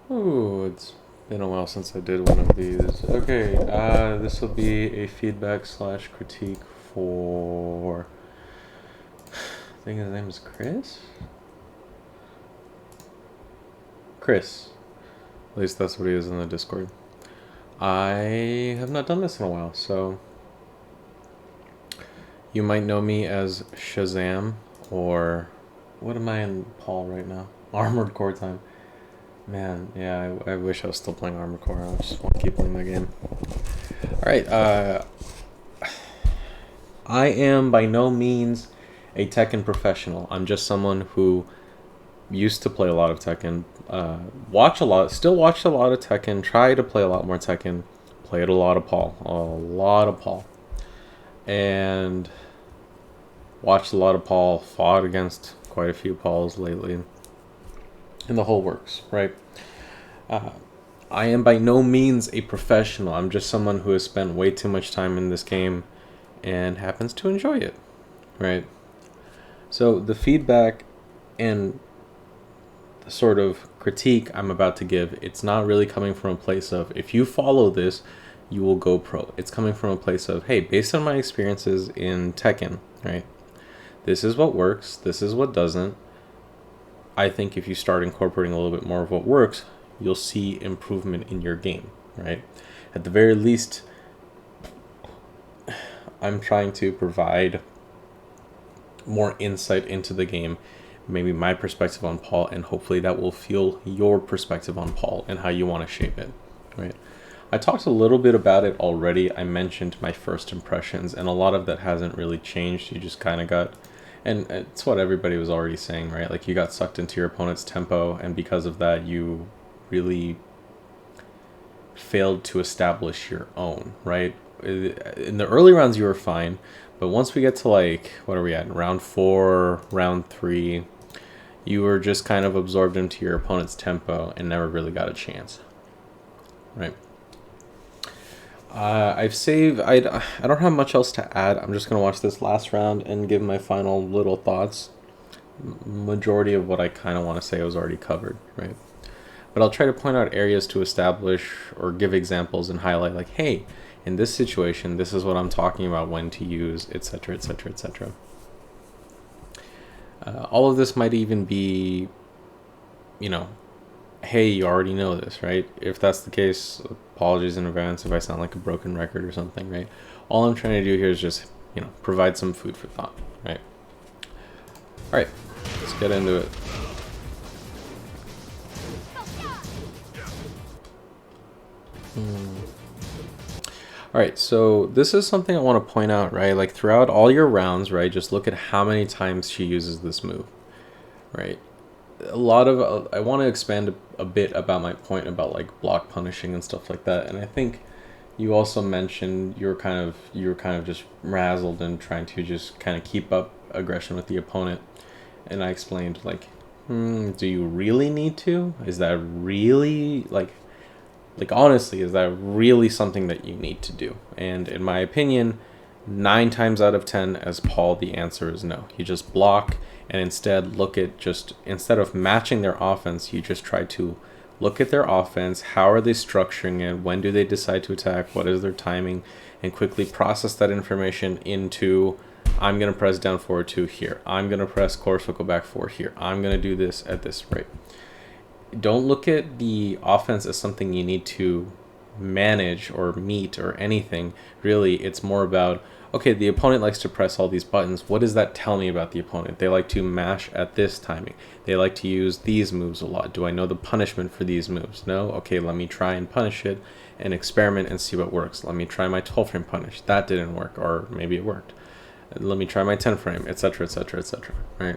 Ooh, it's been a while since I did one of these. Okay, this will be a feedback slash critique for. I think his name is Chris? Chris. At least that's what he is in the Discord. I have not done this in a while, so. You might know me as Shazam, or. What am I in Paul right now? Armored Core time. Man, yeah, I wish I was still playing Armored Core. I just want to keep playing that game. Alright, I am by no means a Tekken professional. I'm just someone who used to play a lot of Tekken, still watch a lot of Tekken, try to play a lot more Tekken, played a lot of Paul, and watched a lot of Paul, fought against quite a few Pauls lately, and the whole works, right? I am by no means a professional. I'm just someone who has spent way too much time in this game and happens to enjoy it, right? So the feedback and the sort of critique I'm about to give, it's not really coming from a place of, if you follow this, you will go pro. It's coming from a place of, hey, based on my experiences in Tekken, right? This is what works, this is what doesn't. I think if you start incorporating a little bit more of what works, you'll see improvement in your game, right? At the very least, I'm trying to provide more insight into the game, maybe my perspective on Paul, and hopefully that will fuel your perspective on Paul and how you want to shape it, right? I talked a little bit about it already. I mentioned my first impressions, and a lot of that hasn't really changed. You just kind of got, and it's what everybody was already saying, right? Like, you got sucked into your opponent's tempo, and because of that, you really failed to establish your own, right? In the early rounds, you were fine, but once we get to, like, what are we at? Round 4, round 3, you were just kind of absorbed into your opponent's tempo and never really got a chance, right? I've saved. I don't have much else to add. I'm just gonna watch this last round and give my final little thoughts. Majority of what I kind of want to say was already covered, right? But I'll try to point out areas to establish or give examples and highlight, like, hey, in this situation, this is what I'm talking about, when to use, etc., etc., etc. All of this might even be, you know, hey, you already know this, right? If that's the case, apologies in advance if I sound like a broken record or something, right? All I'm trying to do here is just, provide some food for thought, right? All right, let's get into it. All right, so this is something I want to point out, right? Like, throughout all your rounds, right, just look at how many times she uses this move, right? A lot of I want to expand a bit about my point about, like, block punishing and stuff like that, and I think you also mentioned you were kind of just razzled and trying to just kind of keep up aggression with the opponent, and I explained, like, do you really need to? Is that really, like, honestly, is that really something that you need to do? And in my opinion, 9 times out of 10, as Paul, the answer is no. You just block, and instead instead of matching their offense, you just try to look at their offense. How are they structuring it? When do they decide to attack? What is their timing? And quickly process that information into, I'm going to press down forward 2 here. I'm going to press core circle back 4 here. I'm going to do this at this rate. Don't look at the offense as something you need to manage or meet or anything. Really, it's more about, okay, the opponent likes to press all these buttons. What does that tell me about the opponent? They like to mash at this timing. They like to use these moves a lot. Do I know the punishment for these moves? No? Okay, let me try and punish it and experiment and see what works. Let me try my 12 frame punish. That didn't work, or maybe it worked. Let me try my 10 frame, etc., etc., etc., right?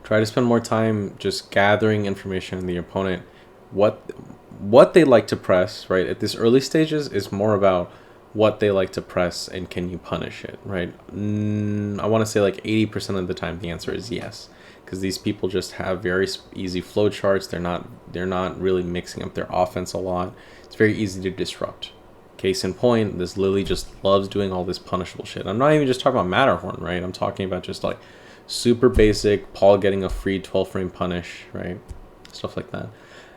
Try to spend more time just gathering information on the opponent, what they like to press, right? At this early stages is more about what they like to press and can you punish it, right? I want to say like 80% of the time the answer is yes, because these people just have very easy flow charts. They're not really mixing up their offense a lot. It's very easy to disrupt. Case in point, this Lili just loves doing all this punishable shit. I'm not even just talking about Matterhorn, right? I'm talking about just like super basic Paul getting a free 12 frame punish, right? stuff like that.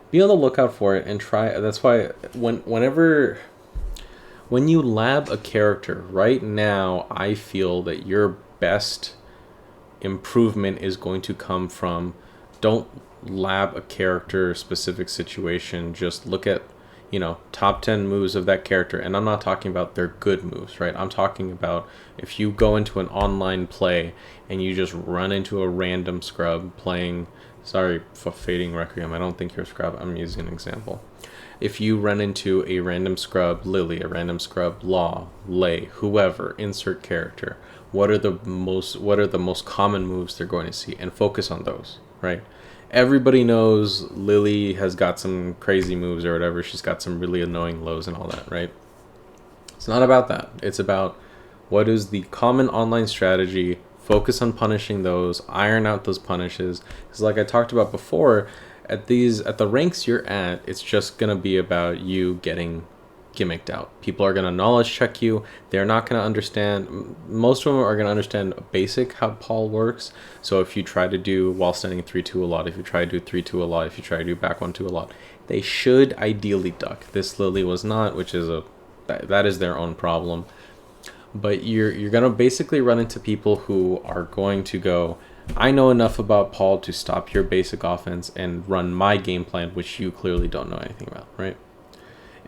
Be on the lookout for it and try. That's why when you lab a character, right now, I feel that your best improvement is going to come from, don't lab a character specific situation. Just look at, top 10 moves of that character. And I'm not talking about their good moves, right? I'm talking about if you go into an online play and you just run into a random scrub playing, sorry for fading Requiem, I don't think you're a scrub, I'm using an example. If you run into a random scrub Lili, a random scrub Law, Lei, whoever, insert character, what are the most common moves they're going to see, and focus on those, right? Everybody knows Lili has got some crazy moves or whatever. She's got some really annoying lows and all that, right? It's not about that. It's about what is the common online strategy, focus on punishing those, iron out those punishes. Because like I talked about before, at the ranks you're at, it's just going to be about you getting gimmicked out. People are going to knowledge check you. They're not going to understand. Most of them are going to understand basic how Paul works. So if you try to do while standing 3-2 a lot, if you try to do 3-2 a lot, if you try to do back 1-2 a lot, they should ideally duck. This Lili was not, which is that is their own problem. But you're going to basically run into people who are going to go, I know enough about Paul to stop your basic offense and run my game plan, which you clearly don't know anything about, right?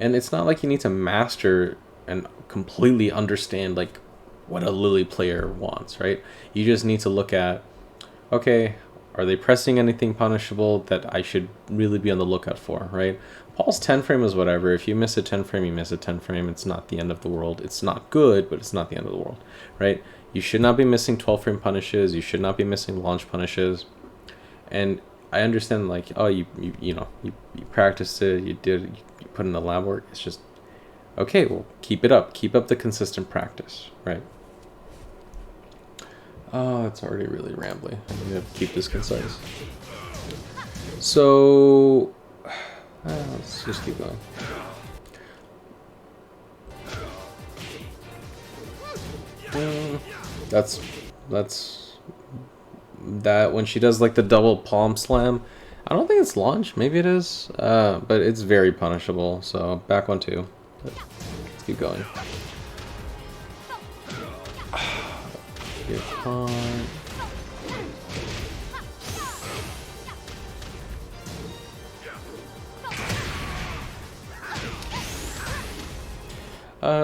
And it's not like you need to master and completely understand like what a Lili player wants, right? You just need to look at, okay, are they pressing anything punishable that I should really be on the lookout for, right? Paul's 10 frame is whatever. If you miss a 10 frame, you miss a 10 frame. It's not the end of the world. It's not good, but it's not the end of the world, right? You should not be missing 12 frame punishes. You should not be missing launch punishes. And I understand, like, oh, you practiced it, you put in the lab work. It's just, okay, well, keep it up. Keep up the consistent practice, right? Oh, it's already really rambly. I'm going to keep this concise. So, let's just keep going. That's that when she does like the double palm slam. I don't think it's launch. Maybe it is. But it's very punishable. So back 1-2. But let's keep going. Get caught.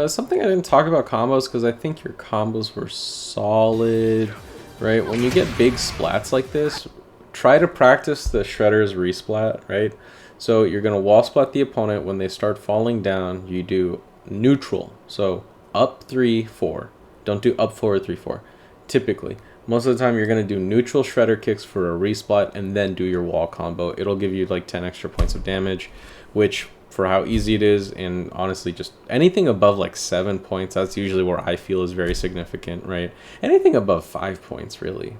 Something I didn't talk about combos because I think your combos were solid, right? When you get big splats like this, try to practice the Shredder's resplat, right? So you're going to wall splat the opponent. When they start falling down, you do neutral. So up 3-4. Don't do up 4 or 3-4. Typically. Most of the time you're going to do neutral Shredder kicks for a resplat and then do your wall combo. It'll give you like 10 extra points of damage, which for how easy it is, and honestly just anything above like 7 points, that's usually where I feel is very significant, right? Anything above 5 points, really.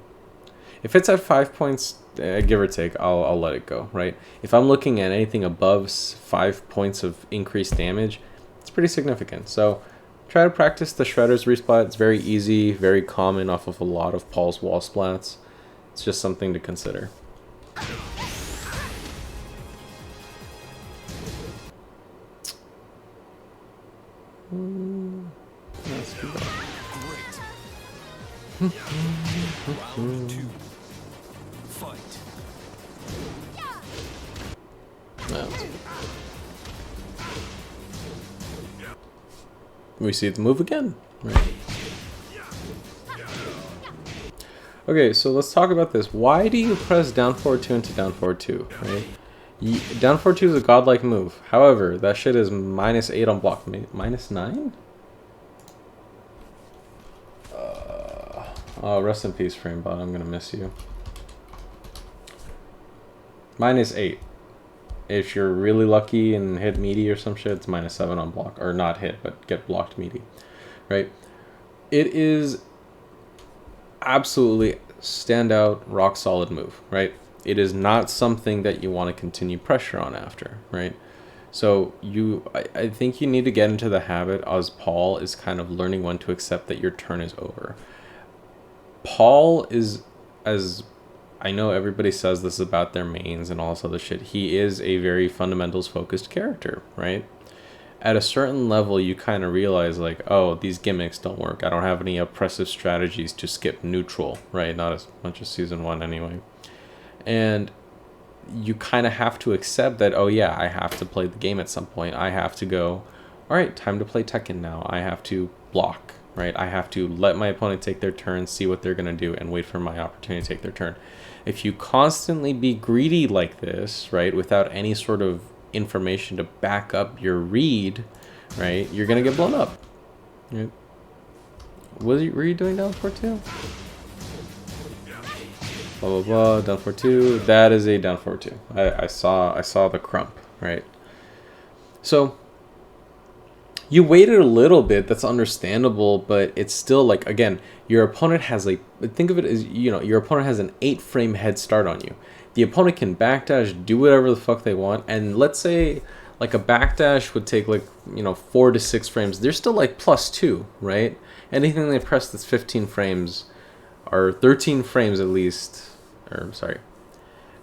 If it's at 5 points, give or take, I'll let it go, right? If I'm looking at anything above 5 points of increased damage, it's pretty significant. So try to practice the Shredder's resplat. It's very easy, very common off of a lot of Paul's wall splats. It's just something to consider. Let's do that. Round 2. Fight. We see the move again. Right. Okay, so let's talk about this. Why do you press down forward 2 into down forward 2? Right? Down forward 2 is a godlike move. However, that shit is -8 on block. -9? Oh, rest in peace, Framebot. I'm gonna miss you. -8. If you're really lucky and hit meaty or some shit, it's -7 on block. Or not hit, but get blocked meaty. Right? It is absolutely standout, rock solid move, right? It is not something that you want to continue pressure on after, right? So I think you need to get into the habit, as Paul is kind of learning when to accept that your turn is over. Paul is, as I know everybody says this about their mains and all this other shit. He is a very fundamentals focused character, right? At a certain level, you kind of realize, like, oh, these gimmicks don't work. I don't have any oppressive strategies to skip neutral, right? Not as much as Season 1 anyway. And you kind of have to accept that, oh yeah, I have to play the game at some point. I have to go, all right, time to play Tekken now. I have to block, right? I have to let my opponent take their turn, see what they're going to do, and wait for my opportunity to take their turn. If you constantly be greedy like this, right, without any sort of information to back up your read, right, you're going to get blown up. Right? Were you doing down for 2? Blah blah blah, down for 2. That is a down for 2. I saw the crump, right? So you waited a little bit, that's understandable, but it's still like, again, your opponent has like, think of it as, you know, your opponent has an 8-frame head start on you. The opponent can backdash, do whatever the fuck they want, and let's say like a backdash would take like, you know, 4 to 6 frames. They're still like +2, right? Anything they press that's 15 frames or 13 frames at least, or sorry,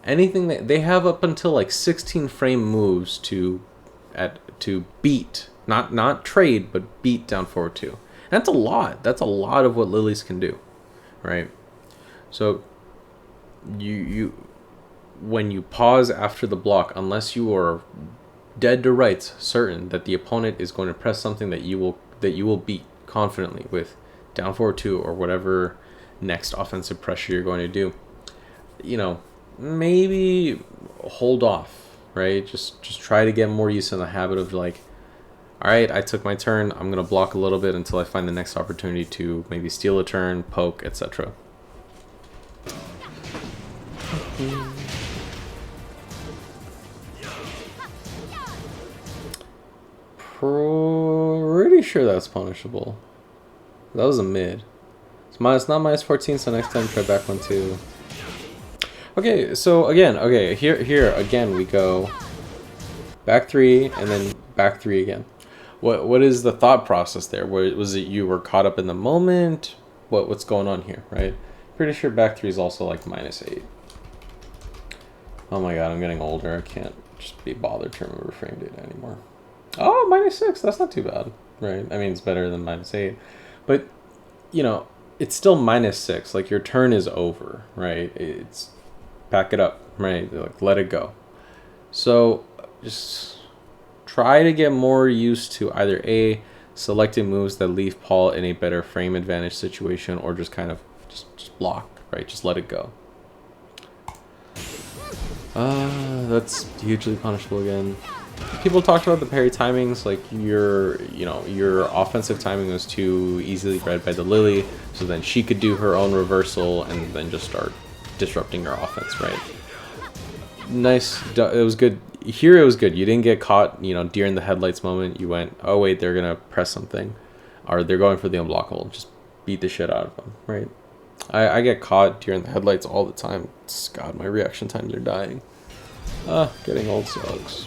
anything that they have up until like 16 frame moves to beat, not trade, but beat down forward 2. That's a lot. That's a lot of what Lilies can do, right? So you when you pause after the block, unless you are dead to rights certain that the opponent is going to press something that you will beat confidently with down forward 2 or whatever next offensive pressure you're going to do, you know, maybe hold off, right? Just try to get more used to the habit of like, all right, I took my turn, I'm gonna block a little bit until I find the next opportunity to maybe steal a turn, poke, etc. Pretty sure that's punishable. That was a mid. It's not -14, so next time try back 1 2. Okay, so again, okay, here again we go back 3 and then back 3 again. What is the thought process there? Was it you were caught up in the moment? What's going on here, right? Pretty sure back 3 is also like -8. Oh my god, I'm getting older. I can't just be bothered to remember frame data anymore. Oh, -6. That's not too bad, right? I mean, it's better than -8, but you know, it's still -6. Like your turn is over, right? It's pack it up, right? Like let it go. So just try to get more used to either A, selecting moves that leave Paul in a better frame advantage situation, or just kind of just block, right? Just let it go. That's hugely punishable again. People talked about the parry timings, like your offensive timing was too easily read by the Lili, so then she could do her own reversal and then just start disrupting your offense, right? Nice, it was good. Here it was good. You didn't get caught, you know, during the headlights moment. You went, oh wait, they're gonna press something, or they're going for the unblockable. Just beat the shit out of them, right? I get caught during the headlights all the time. God, my reaction times are dying. Getting old sucks.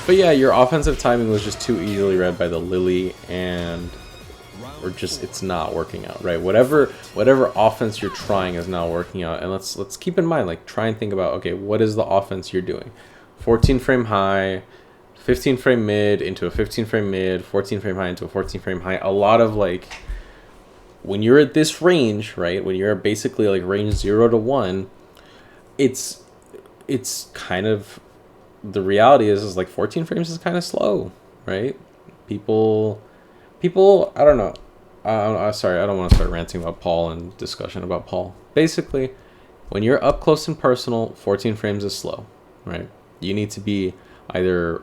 But yeah, your offensive timing was just too easily read by the Lili, and or just it's not working out, right? Whatever offense you're trying is not working out. And let's keep in mind, like, try and think about, okay, what is the offense you're doing? 14 frame high, 15 frame mid into a 15 frame mid, 14 frame high into a 14 frame high. A lot of, like, when you're at this range, right? When you're basically like range 0 to 1, it's kind of, the reality is like 14 frames is kind of slow, right? People, I don't know. Sorry, I don't want to start ranting about Paul and discussion about Paul. Basically, when you're up close and personal, 14 frames is slow, right? You need to be either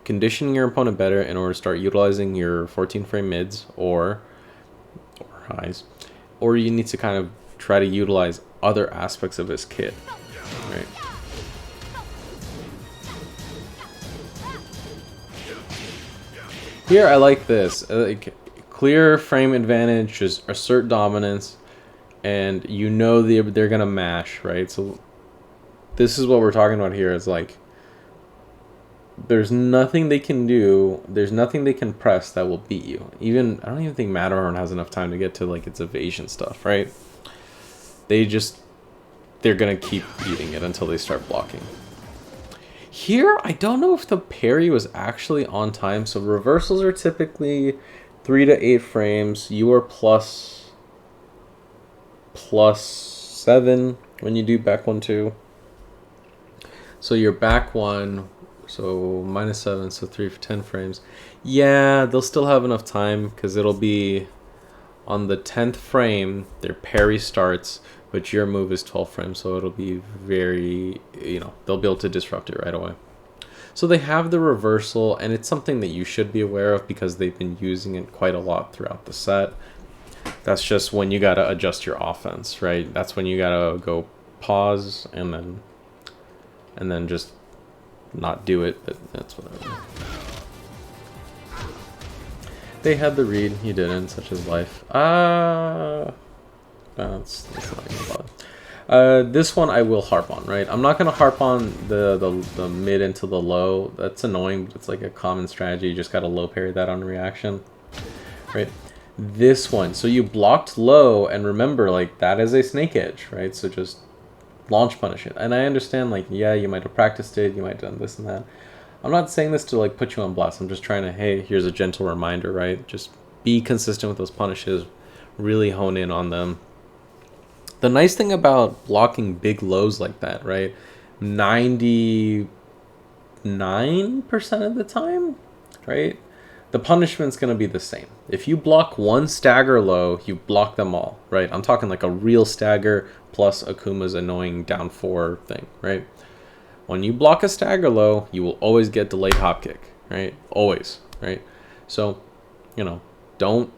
conditioning your opponent better in order to start utilizing your 14 frame mids or highs, or you need to kind of try to utilize other aspects of his kit, right? Here, I like this. Like, clear frame advantage, just assert dominance, and you know they're gonna mash, right? So this is what we're talking about here. Is like, there's nothing they can do. There's nothing they can press that will beat you. Even I don't even think Matterhorn has enough time to get to like its evasion stuff, right? they're gonna keep eating it until they start blocking. Here, I don't know if the parry was actually on time. So reversals are typically 3 to 8 frames. You are plus 7 when you do back 1-2. So your back one, so -7, so 3 for 10 frames. Yeah, they'll still have enough time because it'll be on the 10th frame, their parry starts, but your move is 12 frames, so it'll be very, they'll be able to disrupt it right away. So they have the reversal, and it's something that you should be aware of because they've been using it quite a lot throughout the set. That's just when you gotta adjust your offense, right? That's when you gotta go pause and then just not do it, but that's whatever. They had the read, you didn't, such as life. That's not gonna bother. This one I will harp on, right? I'm not gonna harp on the mid into the low. That's annoying, but it's like a common strategy. You just gotta low parry that on reaction, right? This one, so you blocked low, and remember, like, that is a snake edge, right? So just launch punish it. And I understand, like, yeah, you might have practiced it, you might have done this and that. I'm not saying this to, like, put you on blast. I'm just trying to, hey, here's a gentle reminder, right? Just be consistent with those punishes, really hone in on them. The nice thing about blocking big lows like that, right? 99% of the time, right? The punishment's going to be the same. If you block one stagger low, you block them all, right? I'm talking like a real stagger plus Akuma's annoying down 4 thing, right? When you block a stagger low, you will always get delayed hop kick, right? Always, right? So, don't.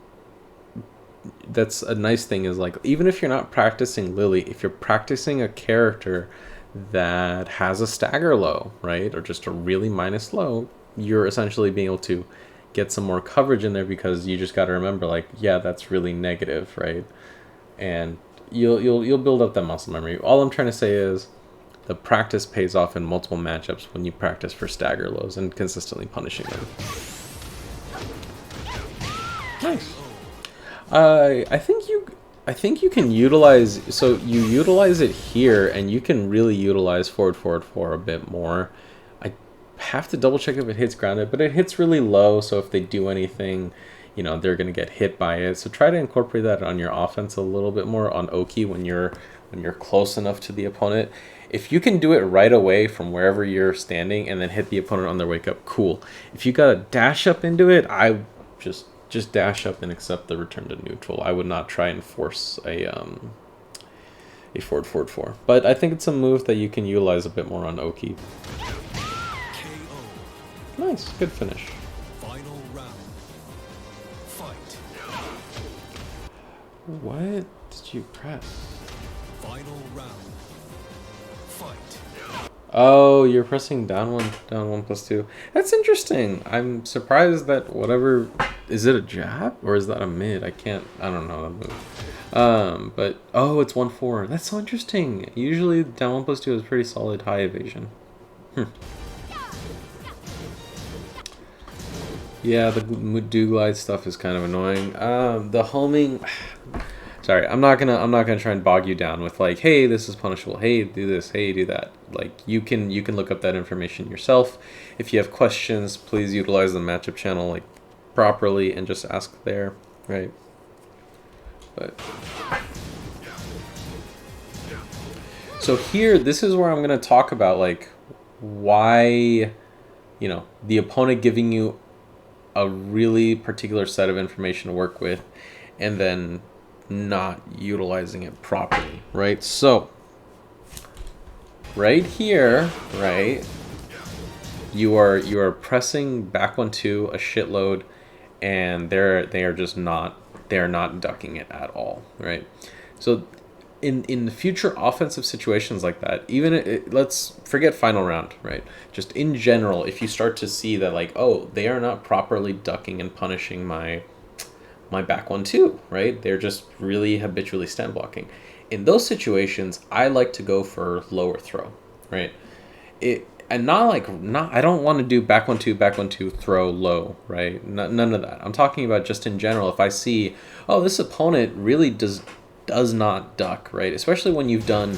That's a nice thing is, like, even if you're not practicing Lili, if you're practicing a character that has a stagger low, right? Or just a really minus low, you're essentially being able to get some more coverage in there because you just got to remember, like, yeah, that's really negative, right? And you'll build up that muscle memory. All I'm trying to say is the practice pays off in multiple matchups when you practice for stagger lows and consistently punishing them. Nice. I think you can utilize, so you utilize it here, and you can really utilize forward 4 a bit more. I have to double check if it hits grounded, but it hits really low, so if they do anything, they're gonna get hit by it. So try to incorporate that on your offense a little bit more on Oki when you're close enough to the opponent. If you can do it right away from wherever you're standing and then hit the opponent on their wake up, cool. If you gotta dash up into it, I just dash up and accept the return to neutral. I would not try and force a forward 4. But I think it's a move that you can utilize a bit more on Oki. Nice, good finish. Final round. Fight. What did you press? Final round. Fight. Oh, you're pressing down 1 plus 2. That's interesting. I'm surprised that whatever. Is it a jab or is that a mid? I don't know that move. But it's 1-4. That's so interesting. Usually down 1 plus 2 is pretty solid high evasion. Yeah, the do glide stuff is kind of annoying. The homing. Sorry, I'm not gonna try and bog you down with, like, hey, this is punishable. Hey, do this. Hey, do that. Like, you can look up that information yourself. If you have questions, please utilize the matchup channel, like, properly and just ask there, right? But so here, this is where I'm gonna talk about, like, why the opponent giving you a really particular set of information to work with and then not utilizing it properly, right? So right here, right, you are pressing back 1-2 a shitload, and they are not ducking it at all, right? So in the future offensive situations like that, even let's forget final round, right? Just in general, if you start to see that, like, oh, they are not properly ducking and punishing my back 1-2, right? They're just really habitually stand blocking. In those situations, I like to go for lower throw, right? I don't want to do back 1-2 throw low, right? None of that. I'm talking about just in general. If I see, oh, this opponent really does does not duck, right? Especially when you've done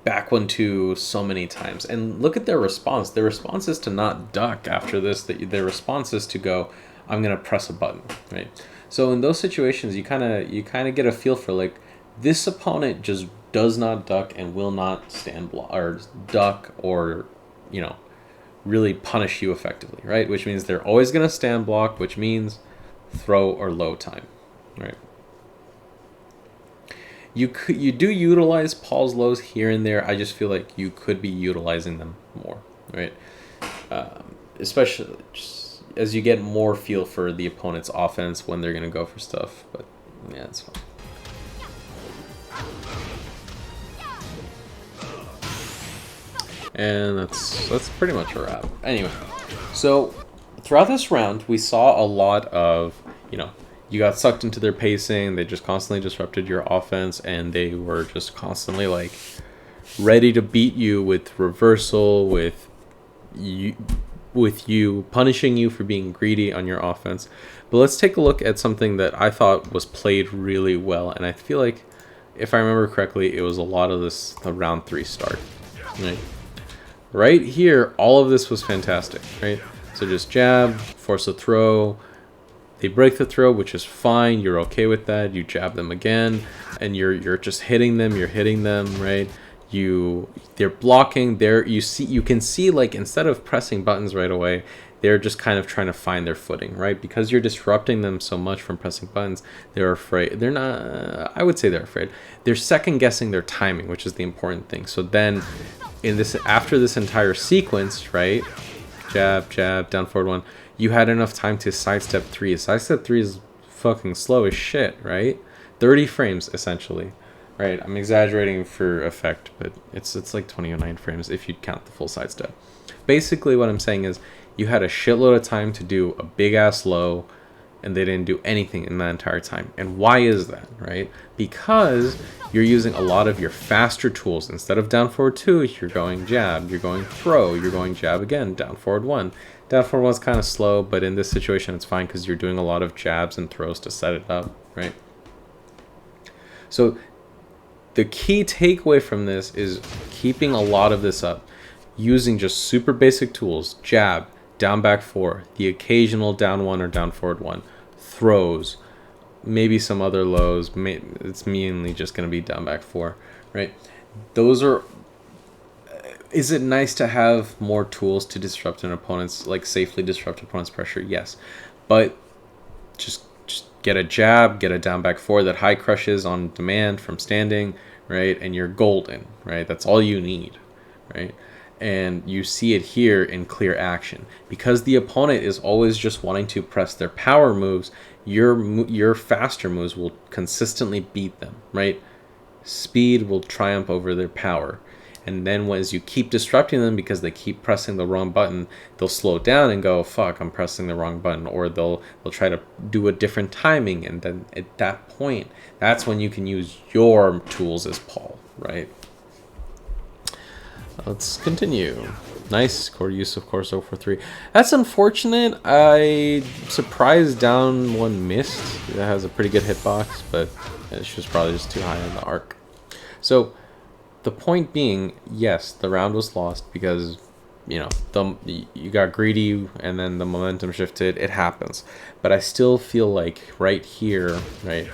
back 1-2 so many times. And look at their response. Their response is to not duck after this. Their response is to go, I'm gonna press a button, right? So in those situations, you kind of get a feel for like this opponent just does not duck and will not stand block or duck or really punish you effectively, right? Which means they're always gonna stand block, which means throw or low time, right? You do utilize Paul's lows here and there. I just feel like you could be utilizing them more, right? Especially just as you get more feel for the opponent's offense when they're gonna go for stuff. But yeah, it's fine. And that's pretty much a wrap. Anyway, so throughout this round, we saw a lot of you got sucked into their pacing. They just constantly disrupted your offense, and they were just constantly like ready to beat you with reversal, with you punishing you for being greedy on your offense. But let's take a look at something that I thought was played really well, and I feel like if I remember correctly, it was a lot of the round 3 start. Right here, all of this was fantastic, right? So just jab, force a throw. They break the throw, which is fine. You're okay with that. You jab them again, and you're just hitting them. You're hitting them, right? They're blocking. You can see like instead of pressing buttons right away, they're just kind of trying to find their footing, right? Because you're disrupting them so much from pressing buttons, they're afraid. They're not. I would say they're afraid. They're second guessing their timing, which is the important thing. So then, after this entire sequence, right? Jab, jab, down forward 1. You had enough time to sidestep 3. Sidestep 3 is fucking slow as shit, right? 30 frames, essentially. Right? I'm exaggerating for effect, but it's like 29 frames if you count the full sidestep. Basically, what I'm saying is you had a shitload of time to do a big-ass low, and they didn't do anything in that entire time. And why is that, right? Because you're using a lot of your faster tools. Instead of down forward 2, you're going jab, you're going throw, you're going jab again, down forward 1. Down forward 1 is kind of slow, but in this situation it's fine because you're doing a lot of jabs and throws to set it up, right? So the key takeaway from this is keeping a lot of this up, using just super basic tools, jab, down back 4, the occasional down 1 or down forward 1, throws, maybe some other lows. It's mainly just going to be down back 4, right? Those are. Is it nice to have more tools to disrupt an opponent's, like safely disrupt opponent's pressure? Yes, but just get a jab, get a down back 4 that high crushes on demand from standing, right? And you're golden, right? That's all you need, right? And you see it here in clear action because the opponent is always just wanting to press their power moves. Your faster moves will consistently beat them, right? Speed will triumph over their power. And then as you keep disrupting them because they keep pressing the wrong button, they'll slow down and go, fuck, I'm pressing the wrong button. Or they'll try to do a different timing. And then at that point, that's when you can use your tools as Paul, right? Let's continue. Nice core use, of course, 0 for 3. That's unfortunate. I surprised down 1 missed. It has a pretty good hitbox, but it's just probably just too high on the arc. So the point being, yes, the round was lost because, you got greedy and then the momentum shifted. It happens. But I still feel like right here, right,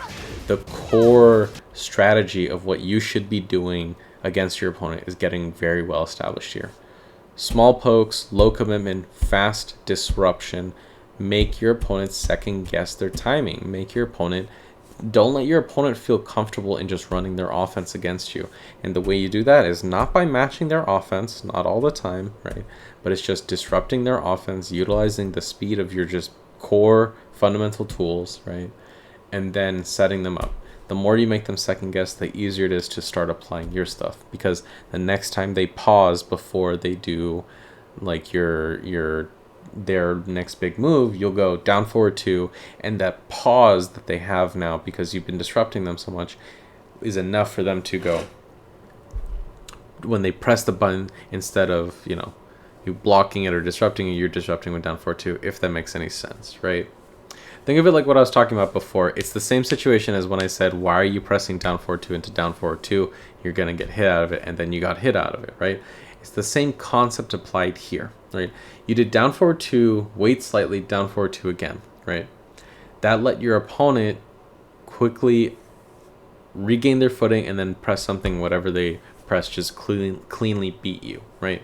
the core strategy of what you should be doing against your opponent is getting very well established here. Small pokes, low commitment, fast disruption. Make your opponent second guess their timing. Don't let your opponent feel comfortable in just running their offense against you. And the way you do that is not by matching their offense, not all the time, right? But it's just disrupting their offense, utilizing the speed of your just core fundamental tools, right? And then setting them up. The more you make them second guess, the easier it is to start applying your stuff. Because the next time they pause before they do like their next big move, you'll go down forward 2, and that pause that they have now because you've been disrupting them so much is enough for them to go when they press the button, instead of you blocking it or disrupting it, you're disrupting with down forward 2, if that makes any sense, right? Think of it like what I was talking about before. It's the same situation as when I said, why are you pressing down forward 2 into down forward 2? You're going to get hit out of it, and then you got hit out of it, right? It's the same concept applied here, right? You did down forward 2, wait slightly, down forward 2 again, right? That let your opponent quickly regain their footing and then press something, whatever they press, just cleanly beat you, right?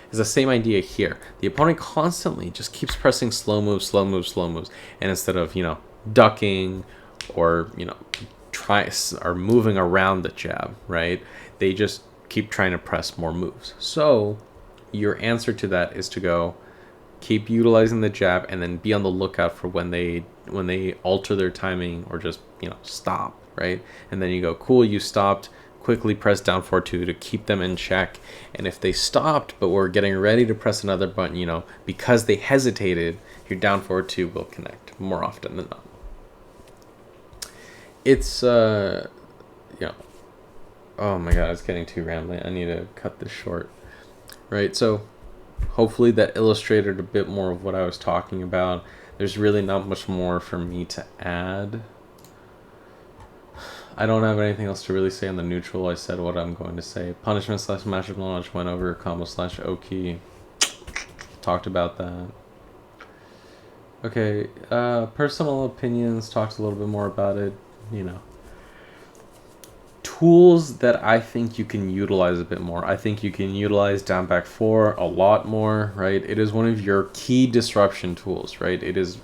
It's the same idea here. The opponent constantly just keeps pressing slow moves, slow moves, slow moves. And instead of, ducking or, or moving around the jab, right? They just keep trying to press more moves. So your answer to that is to go keep utilizing the jab and then be on the lookout for when they alter their timing or just, stop, right? And then you go, cool, you stopped. Quickly press down forward 2 to keep them in check. And if they stopped but were getting ready to press another button, because they hesitated, your down forward 2 will connect more often than not. It's oh my god, it's getting too rambling. I need to cut this short. Right, so hopefully that illustrated a bit more of what I was talking about. There's really not much more for me to add. I don't have anything else to really say on the neutral. I said what I'm going to say. Punishment / matchup launch went over. Combo / Oki. Talked about that. Okay, personal opinions. Talked a little bit more about it. Tools that I think you can utilize a bit more. I think you can utilize down back 4 a lot more, right? It is one of your key disruption tools, right? It is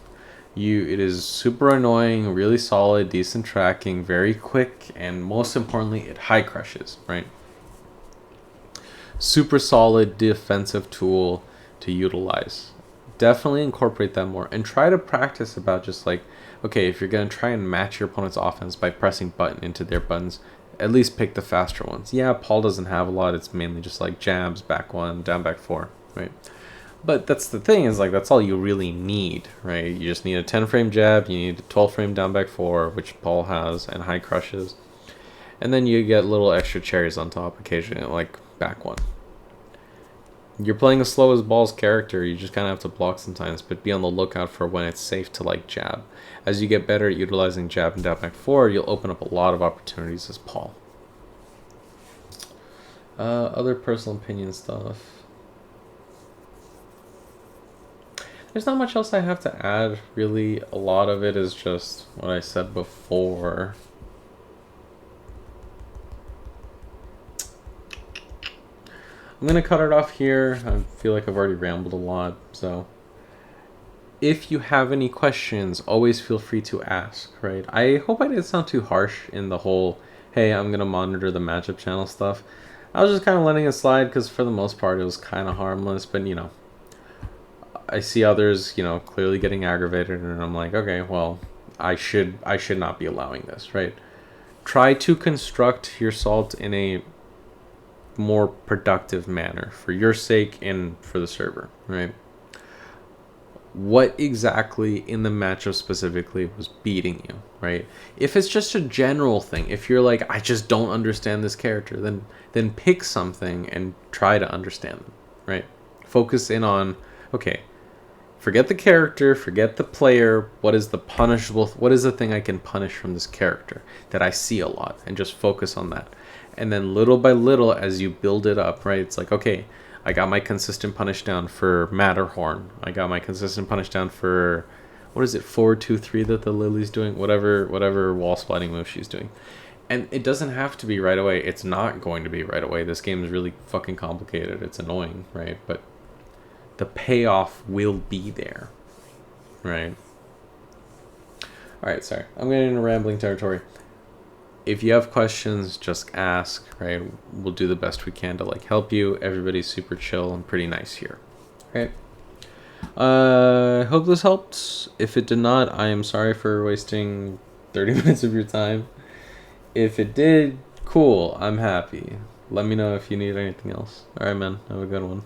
super annoying, really solid, decent tracking, very quick, and most importantly, it high crushes, right? Super solid defensive tool to utilize. Definitely incorporate that more and try to practice about just like, okay, if you're going to try and match your opponent's offense by pressing button into their buttons, at least pick the faster ones. Yeah, Paul doesn't have a lot. It's mainly just like jabs, back 1, down back 4, right? But that's the thing, is like that's all you really need, right? You just need a 10 frame jab, you need a 12 frame down back 4, which Paul has, and high crushes. And then you get little extra cherries on top occasionally, like back 1. You're playing a slow as balls character, you just kind of have to block sometimes, but be on the lookout for when it's safe to like jab. As you get better at utilizing jab and down back 4, you'll open up a lot of opportunities as Paul. Other personal opinion stuff. There's not much else I have to add, really. A lot of it is just what I said before. I'm going to cut it off here. I feel like I've already rambled a lot, so if you have any questions, always feel free to ask, right? I hope I didn't sound too harsh in the whole, hey, I'm going to monitor the matchup channel stuff. I was just kind of letting it slide because for the most part it was kind of harmless, but I see others, clearly getting aggravated, and I'm like, okay, well, I should not be allowing this, right? Try to construct your salt in a more productive manner for your sake and for the server, right? What exactly in the matchup specifically was beating you, right? If it's just a general thing, if you're like, I just don't understand this character, then pick something and try to understand them, right? Focus in on, okay, forget the character, forget the player. What is the thing I can punish from this character that I see a lot, and just focus on that. And then little by little, as you build it up, right? It's like, okay, I got my consistent punish down for Matterhorn. I got my consistent punish down for, what is it, 4-2-3 that the Lili's doing? Whatever wall sliding move she's doing. And it doesn't have to be right away. It's not going to be right away. This game is really fucking complicated. It's annoying, right? But the payoff will be there, right? All right, sorry. I'm getting into rambling territory. If you have questions, just ask, right? We'll do the best we can to like help you. Everybody's super chill and pretty nice here, right? I hope this helped. If it did not, I am sorry for wasting 30 minutes of your time. If it did, cool. I'm happy. Let me know if you need anything else. All right, man. Have a good one.